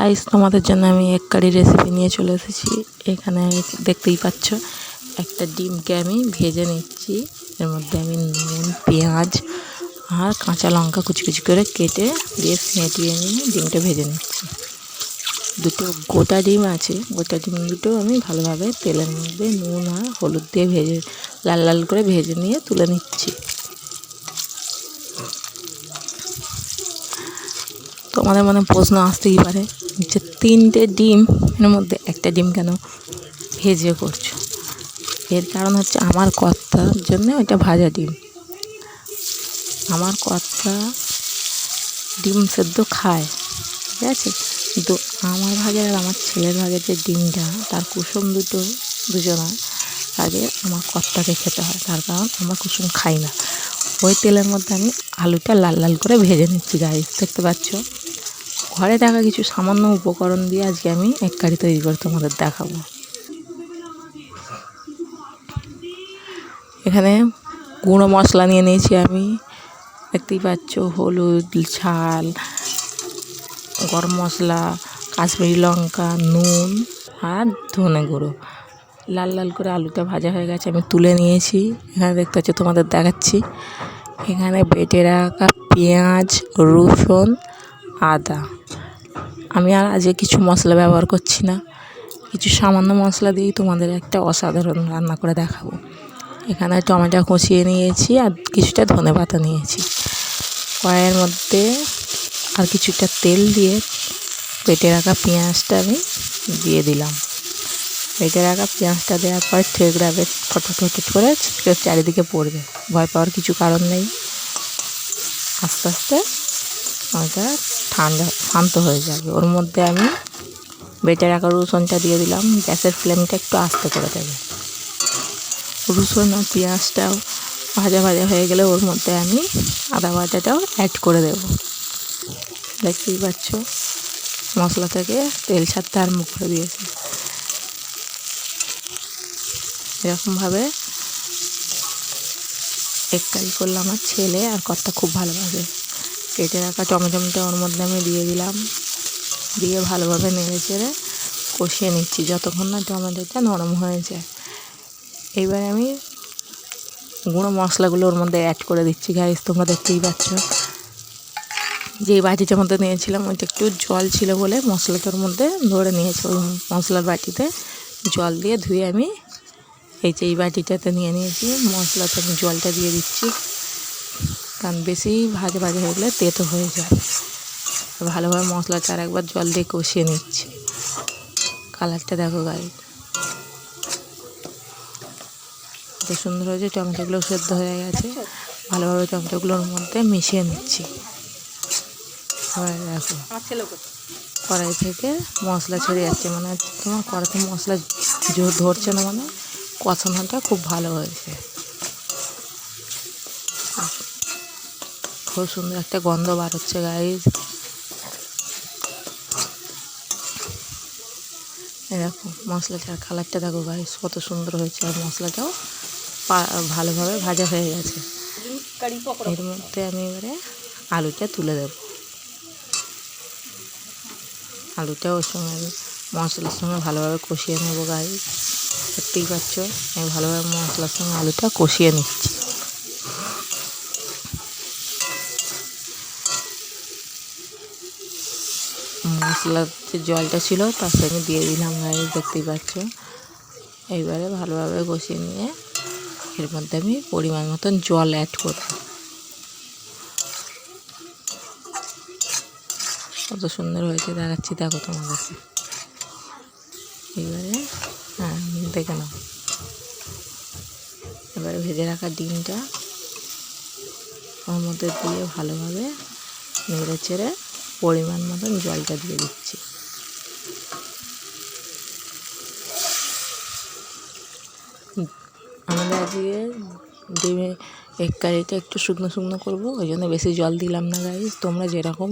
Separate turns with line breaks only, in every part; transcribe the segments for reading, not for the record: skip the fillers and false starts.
Guys তোমাদের জন্য আমি এক কারি রেসিপি নিয়ে চলে এসেছি। এখানে দেখতেই পাচ্ছ একটা ডিমকে আমি ভেজে নিচ্ছি। এর মধ্যে আমি নুন, পেঁয়াজ আর কাঁচা লঙ্কা কুচি কুচি করে কেটে দিয়ে ফেটিয়ে নিয়ে ডিমটা ভেজে নিচ্ছি। দুটো গোটা ডিম আছে, গোটা ডিম দুটো আমি ভালোভাবে তেলের মধ্যে নুন আর হলুদ দিয়ে ভেজে লাল লাল করে ভেজে নিয়ে তুলে নিচ্ছি। তোমাদের মনে প্রশ্ন আসতেই পারে যে 3টে ডিম এর মধ্যে একটা ডিম কেন ভেজে করছো? এর কারণ হচ্ছে আমার কর্তার জন্য ওইটা ভাজা ডিম। আমার কর্তা ডিম সেদ্ধ খায়, ঠিক আছে, কিন্তু আমার ভাগের আর আমার ছেলের ভাগের যে ডিমটা তার কুসুম দুজনা আগে আমার কর্তাকে খেতে হয়, তার কারণ আমার কুসুম খাই না। ওই তেলের মধ্যে আমি আলুটা লাল লাল করে ভেজে নিচ্ছি। গাইস দেখতে পাচ্ছ, ঘরে থাকা কিছু সামান্য উপকরণ দিয়ে আজকে আমি এক কারি তৈরি করে তোমাদের দেখাবো। এখানে গুঁড়ো মশলা নিয়ে নিয়েছি আমি, দেখতেই পাচ্ছ, হলুদ, ঝাল, গরম মশলা, কাশ্মীরি লঙ্কা, নুন আর ধনে গুঁড়ো। লাল লাল করে আলুটা ভাজা হয়ে গেছে, আমি তুলে নিয়েছি। এখানে দেখতে পাচ্ছ, তোমাদের দেখাচ্ছি। এখানে বেটে রাখা পেঁয়াজ, রসুন, আদা। আমি আর আজকে কিছু মশলা ব্যবহার করছি না, কিছু সামান্য মশলা দিয়েই তোমাদের একটা অসাধারণ রান্না করে দেখাবো। এখানে টমেটো কষিয়ে নিয়েছি আর কিছুটা ধনেপাতা নিয়েছি। কড়াইয়ের মধ্যে আর কিছুটা তেল দিয়ে বেটে রাখা পেঁয়াজটা আমি দিয়ে দিলাম। বেটে রাখা পেঁয়াজটা দেওয়ার পর ঠেকরাবে, ফটফট করে চারিদিকে পড়বে। ভয় পাওয়ার কিছু কারণ নেই। আস্তে আস্তে ওটা শান্ত হয়ে যাবে। ওর মধ্যে আমি বেটে রাখা রসুনটা দিয়ে দিলাম। গ্যাসের ফ্লেমটা একটু আস্তে করে দেবে। রসুন আর পেঁয়াজটাও ভাজা ভাজা হয়ে গেলে ওর মধ্যে আমি আদা বাটাটাও অ্যাড করে দেব। দেখতেই পাচ্ছ, মশলা থেকে তেল ছাড়তে আরম্ভ করে দিয়েছে। এরকমভাবে এক কারি করলে আমার ছেলে আর কর্তা খুব ভালোবাসে। কেটে রাখা টমেটোটা ওর মধ্যে আমি দিয়ে দিলাম, দিয়ে ভালোভাবে নেড়ে চেড়ে কষিয়ে নিচ্ছি যতক্ষণ না টমেটোটা নরম হয়ে যায়। এইবার আমি গুঁড়ো মশলাগুলো ওর মধ্যে অ্যাড করে দিচ্ছি। গাইস তোমরা দেখতেই পাচ্ছ, যেই বাটিটার মধ্যে নিয়েছিলাম ওইটা একটু জল ছিল বলে মশলাটার মধ্যে ধরে নিয়েছে। ওই মশলার বাটিতে জল দিয়ে ধুয়ে আমি এই বাটিটাতে নিয়ে নিয়েছি। মশলাতে আমি জলটা দিয়ে দিচ্ছি, কারণ বেশি ভাজা ভাজা হয়ে গেলে তেতো হয়ে যায়। ভালোভাবে মশলাটা আর একবার জল দিয়ে কষিয়ে নিচ্ছি। কালারটা দেখো গাইস, কত সুন্দর হয়েছে। টমেটোগুলো সেদ্ধ হয়ে গেছে, ভালোভাবে টমেটোগুলোর মধ্যে মিশিয়ে নিচ্ছি। এবার দেখো কড়াই থেকে মশলা ছেড়ে যাচ্ছে, মানে তোমার কড়াইতে মশলা ধরছে না, মানে কষানোটা খুব ভালো হয়েছে। খুব সুন্দর একটা গন্ধ বার হচ্ছে গাইস। এরকম মশলাটার কালারটা দেখো গাইস, কত সুন্দর হয়েছে। আর মশলাটাও ভালোভাবে ভাজা হয়ে গেছে। এর মধ্যে আমি এবারে আলুটা তুলে দেব। আলুটা ওর সঙ্গে মশলার সঙ্গে ভালোভাবে কষিয়ে নেবো। গাইস দেখতেই পাচ্ছ, আমি ভালোভাবে মশলার সঙ্গে আলুটা কষিয়ে নিচ্ছি। মশলার যে জলটা ছিল তার সঙ্গে দিয়ে দিলাম। গাইস দেখতেই পাচ্ছ, এইবারে ভালোভাবে কষিয়ে নিয়ে এর মধ্যে আমি পরিমাণ মতন জল অ্যাড করব। কত সুন্দর হয়েছে দেখাচ্ছি, দেখো তোমাদেরকে। এইবারে দেখে নাও। এবারে ভেজে রাখা ডিমটা ওর মধ্যে দিয়ে ভালোভাবে নেড়ে চেড়ে পরিমাণ মতন জলটা দিয়ে দিচ্ছি। আমাদের আজকে ডিমে এক কারিটা একটু শুকনো শুকনো করবো, ওই জন্য বেশি জল দিলাম না। গাইস তোমরা যেরকম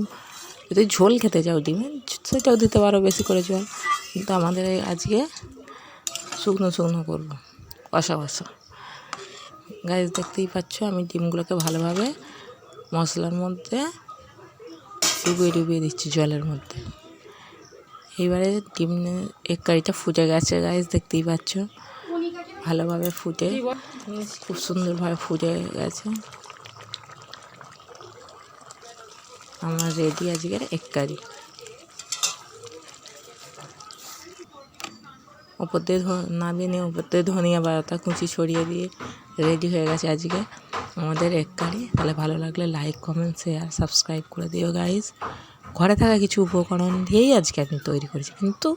যদি ঝোল খেতে চাও ডিমে, সেটাও দিতে পারো বেশি করে জল, কিন্তু আমাদের আজকে শুকনো শুকনো করবো, কষা কষা। গাইস দেখতেই পাচ্ছ, আমি ডিমগুলোকে ভালোভাবে মশলার মধ্যে ডুবিয়ে ডুবিয়ে দিচ্ছি জলের মধ্যে। এইবারে ডিম এগ কারিটা ফুটে গেছে গাইস, দেখতেই পাচ্ছ ভালোভাবে ফুটে খুব সুন্দরভাবে ফুটে গেছে। আমার রেডি আজকের এগ কারি। ওপর দিয়ে নামিয়ে নিয়ে ওপর দিয়ে ধনিয়া পাতা কুচি ছড়িয়ে দিয়ে রেডি হয়ে গেছে আজকে আমাদের এগ কারি। তাহলে ভালো লাগলে লাইক কমেন্ট শেয়ার সাবস্ক্রাইব করে দিও গাইস। ঘরে থাকা কিছু উপকরণ দিয়েই আজকে আমি তৈরি করেছি, কিন্তু